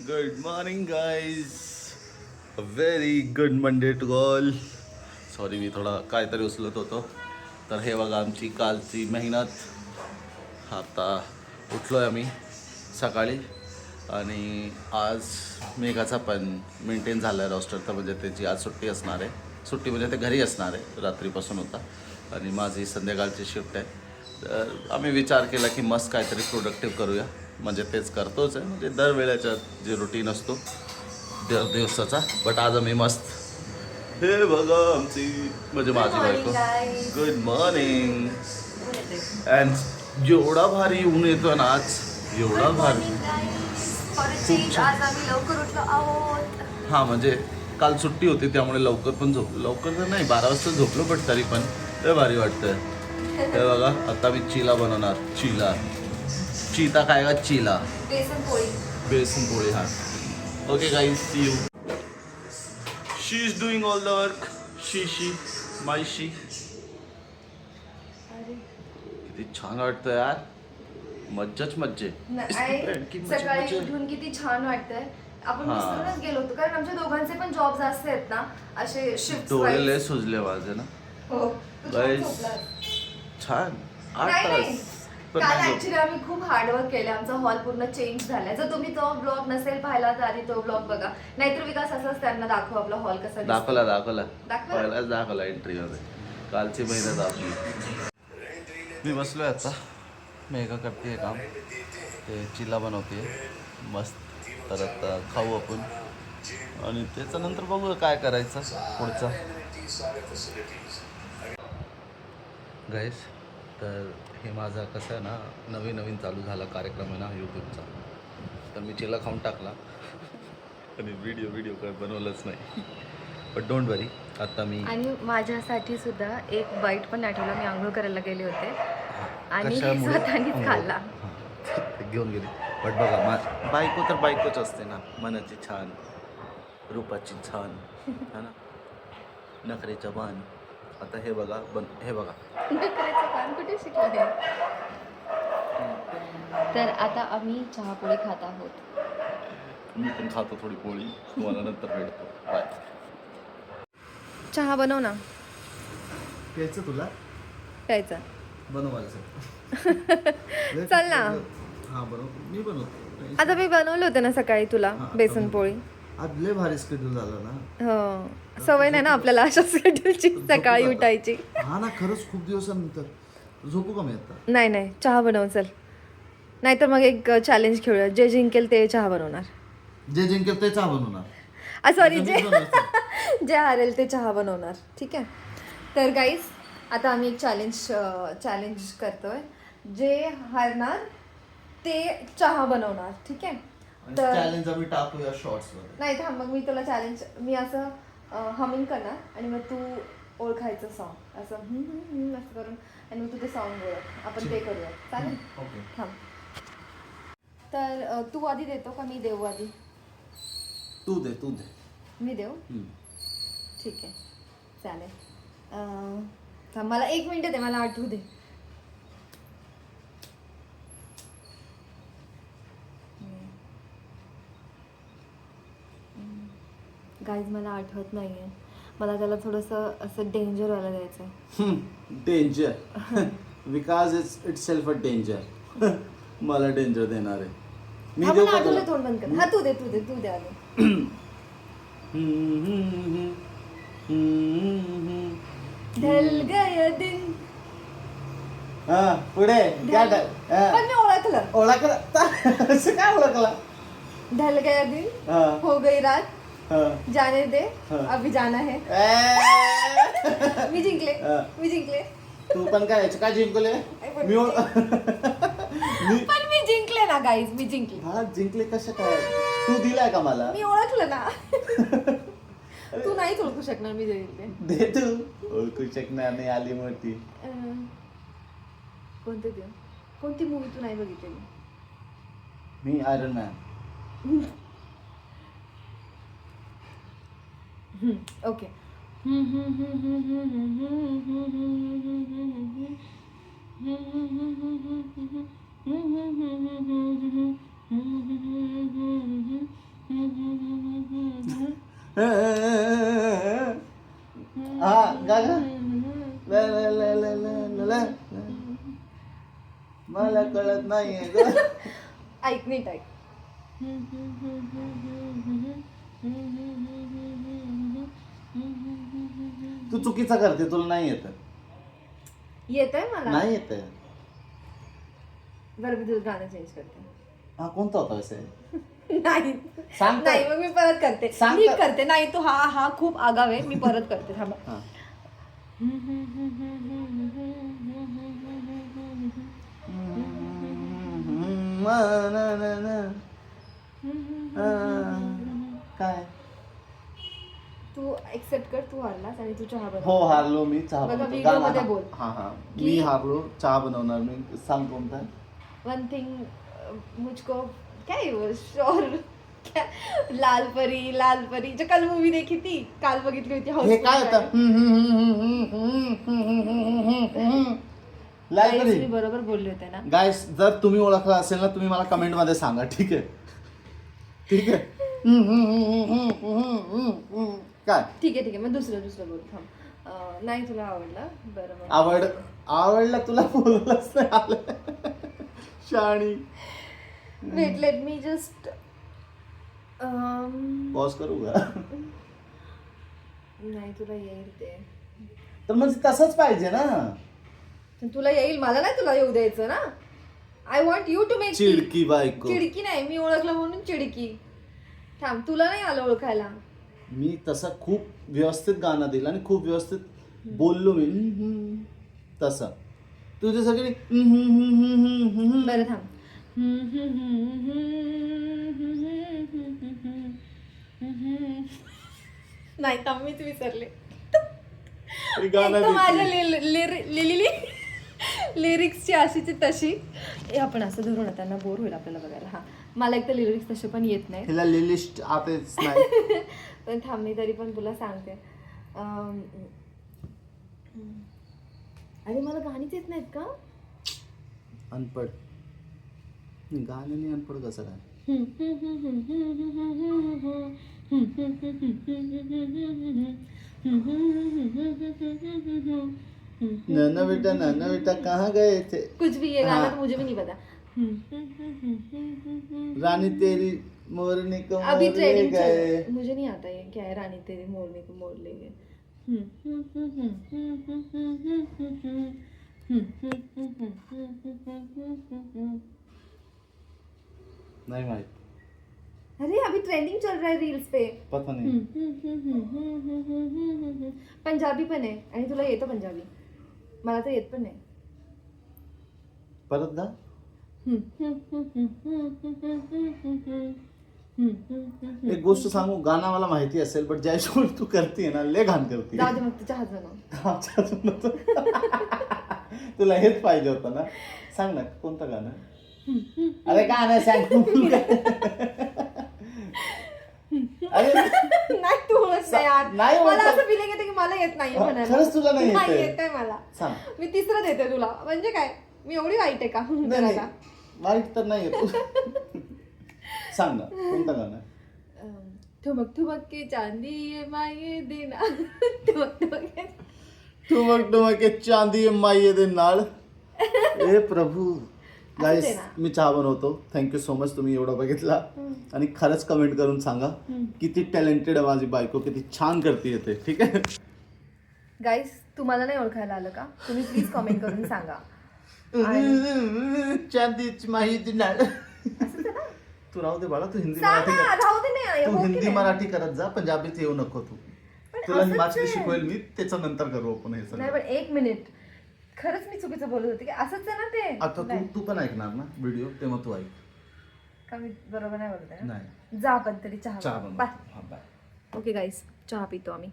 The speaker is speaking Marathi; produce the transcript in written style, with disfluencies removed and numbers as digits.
Good morning guys. A very good Monday to all. Sorry मी थोडा काहीतरी उचलत होतो. तर हे बघा आमची कालची मेहनत. आता उठलो आहे आम्ही सकाळी आणि आज मेघाचा पण मेंटेन झाला आहे रोस्टर. तर म्हणजे त्याची आज सुट्टी असणार आहे. सुट्टी म्हणजे ते घरी असणार आहे, रात्रीपासून होता. आणि माझी संध्याकाळची शिफ्ट आहे. तर आम्ही विचार केला की मस्त काहीतरी प्रोडक्टिव्ह करूया. म्हणजे तेच करतोच आहे, म्हणजे दरवेळेचा जे रुटीन असतो दर दिवसाचा. बट आज आम्ही मस्त हे बघा आमची म्हणजे माझी बायको. Good morning. अँड एवढा भारी ऊन येतो ना आज, एवढा भारी. खूप छान. आज आम्ही लवकर उठलो आहोत. हां म्हणजे काल सुट्टी होती त्यामुळे लवकर पण झोपलो. लवकर तर नाही, 12 वाजता झोपलो, बट तरी पण लय भारी वाटतं. हे बघा आता मी चिला बनवणार. चीता काय का चिला बेसन पोळी. बेसन पोळी. हां okay guys, see you. She is doing all the work. She my she. किती छान वाटतं यार. मज्जाच मज्जे. सकाळी उठून किती छान वाटतंय. आपण हा. विसरूनच गेलो होतो कारण आमच्या दोघांचे पण जॉब जास्त आहेत ना, असे शिफ्ट. डोळे लय सुजले माझे ना. हो तू छान Guys, झोपलास. छान 8 नाही तास. पण काल नाही ऍक्च्युली आम्ही खूप हार्डवर्क केले. आमचा हॉल पूर्ण चेंज झालाय. जर तुम्ही तो ब्लॉग नसेल पाहिला तर आधी तो ब्लॉग बघा. नाहीतर विकास असंच त्यांना दाखव आपला हॉल कसा दिसतो. दाखवला दाखवला? पहिलाच दाखवला एंट्रीमध्ये. कालची मेहनत आपली. मी बसलोय आता. मेघा करते काम. ते चिला बनवते मस्त. तर आता खाऊ आपण आणि त्याच्यानंतर बघूया काय करायचं पुढचं. गाईस, तर हे माझा कसं आहे ना, नवीन चालू झाला कार्यक्रम आहे ना यूट्यूबचा. तर मी चिला खाऊन टाकला आणि व्हिडिओ काय बनवलंच नाही. बट डोंट वरी, आता मी आणि माझ्यासाठी सुद्धा एक बाईट पण आठवला. मी आंघोळ करायला गेले होते आणि कशामुळे स्वतःनीच खाल्ला. ते घेऊन गेली. बट बघा बायको तर बायकोच असते ना, मनाची छान, रूपाची छान है ना, नखरेचा बाण. आता हे बघा हे बघा. करायचं काम कुठे शिकलं. तर आता आम्ही चहापोळी खात आहोत. मी पण खातो थोडी पोळी, तुम्हाला नंतर भेटतो. बाय. चहा बनव ना. प्यायचं तुला? प्यायचा. बनवायचं. चल ना. हां बनव, मी बनवतो. आता मी बनवलं होतं ना सकाळी तुला हा, बेसन पोळी. आज लय भारी स्केड्यूल झालं ना. हो सवय नाही ना आपल्याला अशा शेड्यूलची सकाळी उठायची. हा ना, खरंच खूप दिवसानंतर झोपू का मी आता? नाही चहा बनव चल. नाहीतर मग एक चॅलेंज खेळूया. जे जिंकेल ते चहा बनवणार. जे जिंकेल ते चहा बनवणार. सॉरी, म्हणजे जे मी बनवायचं. जे हारेल ते चहा बनवणार. ठीक आहे. तर गाईस आता आम्ही एक चॅलेंज करतोय. जे हारणार ते चहा बनवणार. ठीक आहे. तर चॅलेंज आम्ही टाकूया शॉर्ट्स मध्ये. नाही थांब, मग मी तुला चॅलेंज, मी असं हमिंग करणार आणि मग तू ओळखायचं सॉन्ग असं असं करून आणि मग तू ते सॉन्ग ओळख. आपण ते करूया. चालेल. ओके. थांब. तर तू आधी देतो का मी देऊ आधी? तू दे. मी देऊ. ठीक आहे चालेल. थांब, मला 1 मिनिट दे, मला आठवू दे. गाईज मला आठवत नाहीये. मला त्याला थोडंसं असं डेंजर व्हायला द्यायचं. Danger. Vikas is it self a danger. मला डेंजर देणार आहे. मी हा देऊ मला का आठवलं, तुला? तोंड बंद कर. हा तू दे आधी. ढल गया दिन. हा पुढे क्या पण मी ओळखलं. ओळखलं असं काय ओळखला? ढल गया दिन, हा. हो गई रात, हा. जाने दे, हा. अभी जाना है. मी जिंकले. तू पण काय काय जिंकले? मी पण मी जिंकले ना गाईज, मी जिंकले. हा जिंकले कसं काय? तू दिलाय का मला? मी ओळखलं ना. तू नाहीच ओळखू शकणार मी जिंकले. दे तू. ओळखू शकणार नाही, आली मोठी. कोणते देऊ? कोणती मूवी तू नाही बघितलेली? मी आयरन मॅन. ओके. हा गा गा. ला ला ला ला ला ला. मला कळत नाहीये ग. ऐक नीट ऐक. तू चुकीचा करते, तुला नाही येत. येत आहे मला. नाही येत. बरं मी तुझं गाणं चेंज करते. हा कोणता होता वैसे? नाही सांग तर. नाही, मग मी परत करते. सांग नीट तर. करते. नाही तू हा खूप आगाव आहे. मी परत करते थांबा. हा. काय तू एक्सेप्ट कर, तू हारलास आणि तू चहा बनव. हो हारलो मी, चहा बघा, बनवतो. video गाणं मध्ये हा. बोल. हा हा की- मी हारलो, चहा बनवणार मी. सांग कोणता? वन थिंग मुझको क्या है वो शोर क्या लाल परी जो कल मूवी देखी थी, काल बघितली होती. हे काय होतं? लायब्ररी. मी बरोबर बोलले होते ना. गायस जर तुम्ही ओळखला असेल ना, तुम्ही मला कमेंट मध्ये सांगा. ठीक आहे ठीक आहे. काय ठीक आहे मग दुसरं बोल थांब. नाही तुला आवडला बरं मग. आवडला तुला बोललंच नाही आलं. शाणी. Wait let me just pause करू का? नाही तुला येईल ते. तर म्हणजे तसंच पाहिजे ना. तुला येईल, मला नाही तुला येऊ द्यायचं ना. I want you to make चिडकी बायको. चिडकी नाही, मी ओळखलं म्हणून चिडकी. थांब, तुला नाही आलं ओळखायला. मी तसं खूप व्यवस्थित गाणं दिलं आणि खूप व्यवस्थित बोललो मी. तसं तुझे सगळे बरं थांब. नाही थांब, मीच विसरले. गाणं एक तर माझ्या लिहिते. लिरिक्सची अशीची तशी. हे आपण असं धरून त्यांना बोर होईल आपल्याला बघायला. हा मला एक तर लिरिक्स तसे पण येत नाही. हिला लिलिस्ट आतेच नाही. पण थांब मी तरी पण तुला सांगते. अरे मला गाणीच येत नाहीत का? अनपड. गाण्याने अनपड कसं काय? नाना बेटा कहाँ गए थे? कुछ भी ये गाना हाँ. तो मुझे भी नहीं पता. रानी तेरी मोरनी को अभी मोर ले ट्रेनिंग चल रहा गए. है. मुझे नहीं आता ये क्या है. रानी तेरी मोरनी को मोर ले गए. नाही माहित. अरे अभी ट्रेंडिंग चल रहा है रील्स पे. पता नाही. पंजाबी पण आहे आणि तुला येतं पंजाबी. मला तर येत पण नाही. परत गा. एक गोष्ट सांगू, गाणं मला माहिती असेल पण ज्या हिशोबाने तू करते ना, लय घाण करते. जाऊ दे मग तुझ्या हात. तुला हेच पाहिजे होतं ना. सांग ना कोणतं गाणं. अरे गाणं सांग. अरे नाही तू नाही यार. नाही मला म्हणतात. असं फिलिंग येते की मला येत नाही म्हणायला. खरंच तुला नाही येतंय? येतंय मला. सांग. मी तिसरं देते तुला. म्हणजे काय मी एवढी वाईट आहे का? नाही करायला. वाईट तर नाही येत. सांग ना कोणतं गाणं. ठुमक के चांदी माये देना. ठुमक के चांदी माये दे नाळ. ए प्रभू. गाईस आहे ना. मी चहा बनवतो. थँक्यू सो मच तुम्ही एवढं बघितला. आणि खरंच कमेंट करून सांगा किती टॅलेंटेड आहे माझी बायको, किती छान करते येते. ठीक आहे गाईस तुम्हाला नाही ओळखायला आलं का? तुम्ही प्लीज कमेंट करून सांगा. चांदीच माहिती नाळ. तू राहू दे बाळा. तू हिंदी सांग मराठी ना, कर. राहू दे नाही. तू हो की हिंदी नाही? मराठी करत जा. पंजाबीत येऊ नको तू. तुला असंच हिमाचली आहे. शिकवेल मी. त्याच्या नंतर करू आपण हे नाही सगळं. पण एक मिनिट. खरंच मी चुकीचं बोलत होते की असंच आहे ना ते. आता तू पण ऐकणार ना व्हिडिओ, तेव्हा तू ऐक. का मी बरोबर नाही बोलते ना? नाही जा पण तरी चहा चहा बनव. बनव. बाय. हा बाय. ओके गाईस चहा पितो आम्ही.